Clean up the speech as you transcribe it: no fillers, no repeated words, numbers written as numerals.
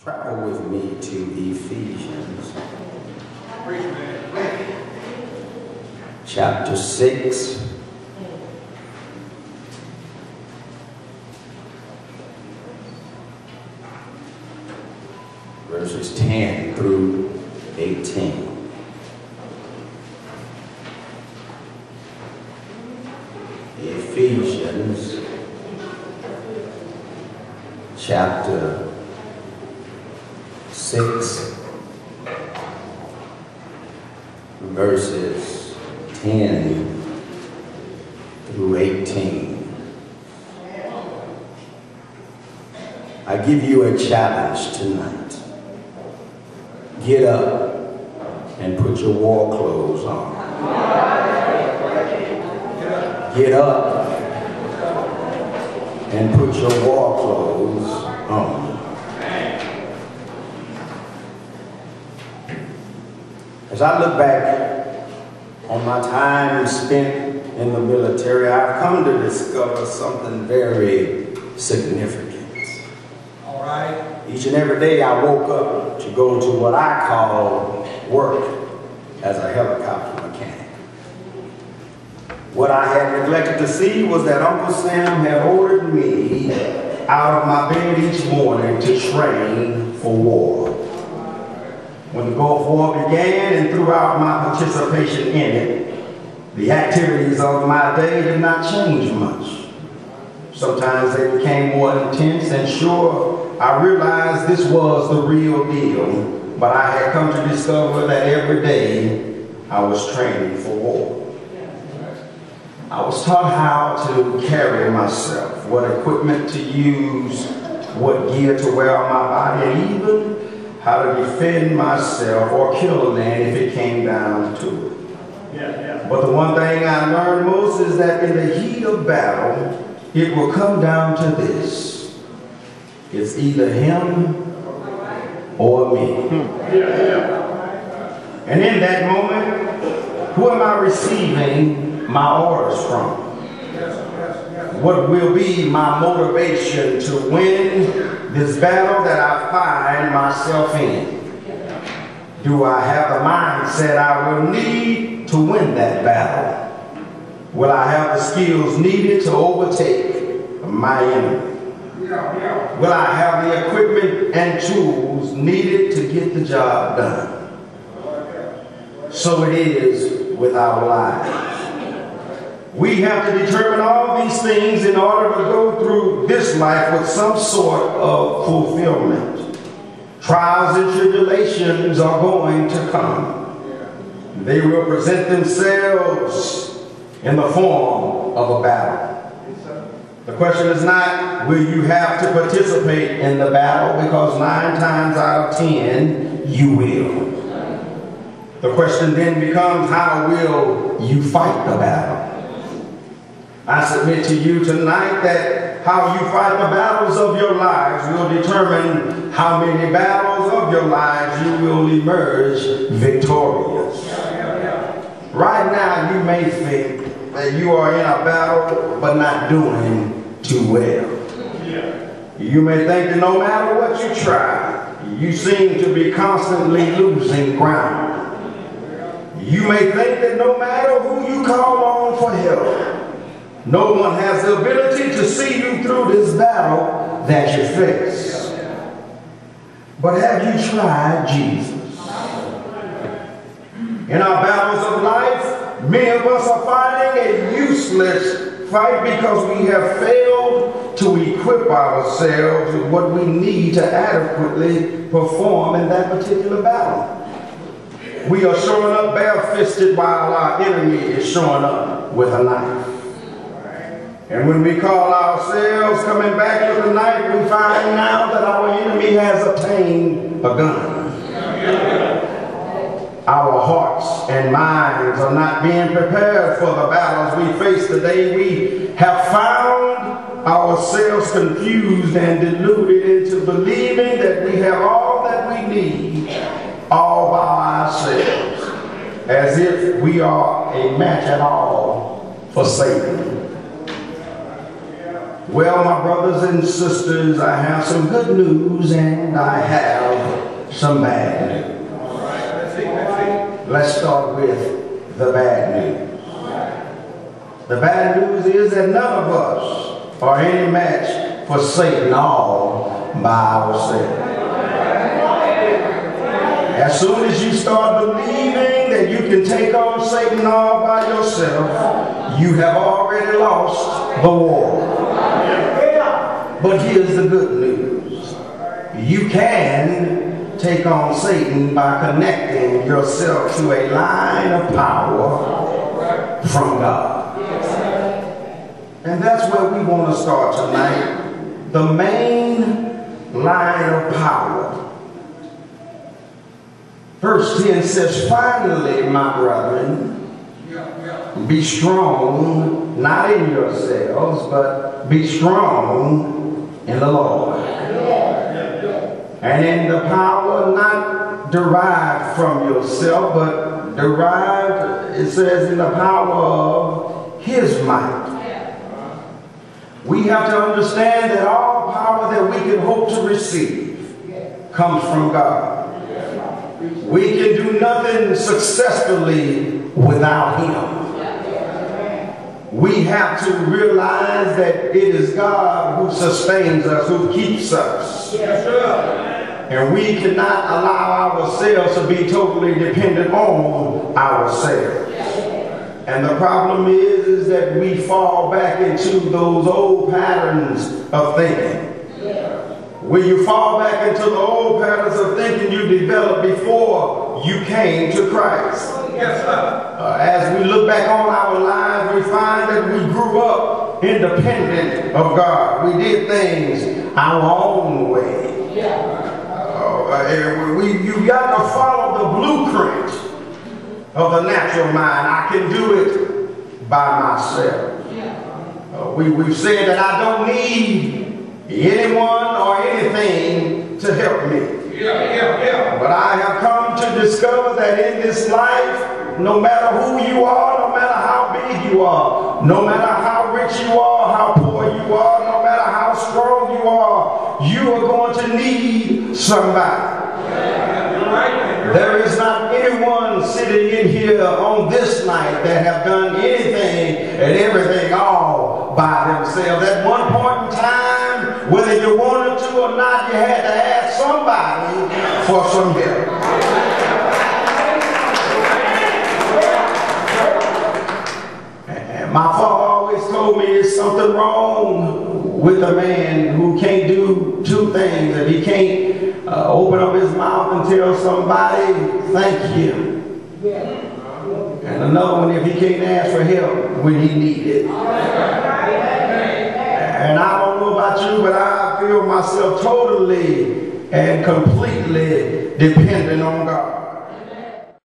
Travel with me to Ephesians chapter 6. Verses 10 through 18. Ephesians chapter 6, verses 10 through 18. I give you a challenge tonight. Get up and put your war clothes on. Get up and put your war clothes on. As I look back on my time spent in the military, I've come to discover something very significant. All right. Each and every day I woke up to go to what I call work as a helicopter mechanic. What I had neglected to see was that Uncle Sam had ordered me out of my bed each morning to train for war. When the Gulf War began and throughout my participation in it, the activities of my day did not change much. Sometimes they became more intense, and sure, I realized this was the real deal, but I had come to discover that every day I was training for war. I was taught how to carry myself, what equipment to use, what gear to wear on my body, and even how to defend myself or kill a man if it came down to it. But the one thing I learned most is that in the heat of battle, it will come down to this. It's either him or me. And in that moment, who am I receiving my orders from? What will be my motivation to win this battle that I find myself in? Do I have the mindset I will need to win that battle? Will I have the skills needed to overtake my enemy? Will I have the equipment and tools needed to get the job done? So it is with our lives. We have to determine all these things in order to go through this life with some sort of fulfillment. Trials and tribulations are going to come. They will present themselves in the form of a battle. The question is not, will you have to participate in the battle? Because 9 times out of 10, you will. The question then becomes, how will you fight the battle? I submit to you tonight that how you fight the battles of your lives will determine how many battles of your lives you will emerge victorious. Right now, you may think that you are in a battle but not doing too well. You may think that no matter what you try, you seem to be constantly losing ground. You may think that no matter who you call on for help, no one has the ability to see you through this battle that you face. But have you tried Jesus? In our battles of life, many of us are fighting a useless fight because we have failed to equip ourselves with what we need to adequately perform in that particular battle. We are showing up bare-fisted while our enemy is showing up with a knife. And when we call ourselves coming back with a knife, we find now that our enemy has obtained a gun. Our hearts and minds are not being prepared for the battles we face today. We have found ourselves confused and deluded into believing that we have all that we need all by ourselves, as if we are a match at all for Satan. Well, my brothers and sisters, I have some good news and I have some bad news. Let's start with the bad news. The bad news is that none of us are any match for Satan all by ourselves. As soon as you start believing that you can take on Satan all by yourself, you have already lost the war. But here's the good news. You can take on Satan by connecting yourself to a line of power from God. And that's where we want to start tonight. The main line of power. Verse 10 says, finally, my brethren, be strong, not in yourselves, but be strong in the Lord. And in the power not derived from yourself, but derived, it says, in the power of his might. We have to understand that all power that we can hope to receive comes from God. We can do nothing successfully without him. We have to realize that it is God who sustains us, who keeps us. And we cannot allow ourselves to be totally dependent on ourselves. And the problem is that we fall back into those old patterns of thinking. When you fall back into the old patterns of thinking you developed before you came to Christ. As we look back on our lives, we find that we grew up independent of God. We did things our own way. You've got to follow the blueprint of the natural mind. I can do it by myself. We've said that I don't need anyone or anything to help me. But I have come to discover that in this life, no matter who you are, no matter how big you are, no matter how rich you are, how poor you are, no matter how strong you are, you are going to need somebody. There is not anyone sitting in here on this night that have done anything and everything all by themselves. At one point in time, whether you wanted to or not, you had to ask somebody for some help. And my father always told me there's something wrong with a man who can't do two things. If he can't open up his mouth and tell somebody, thank you. And another one, if he can't ask for help when he needs it. And I don't know about you, but I feel myself totally and completely dependent on God.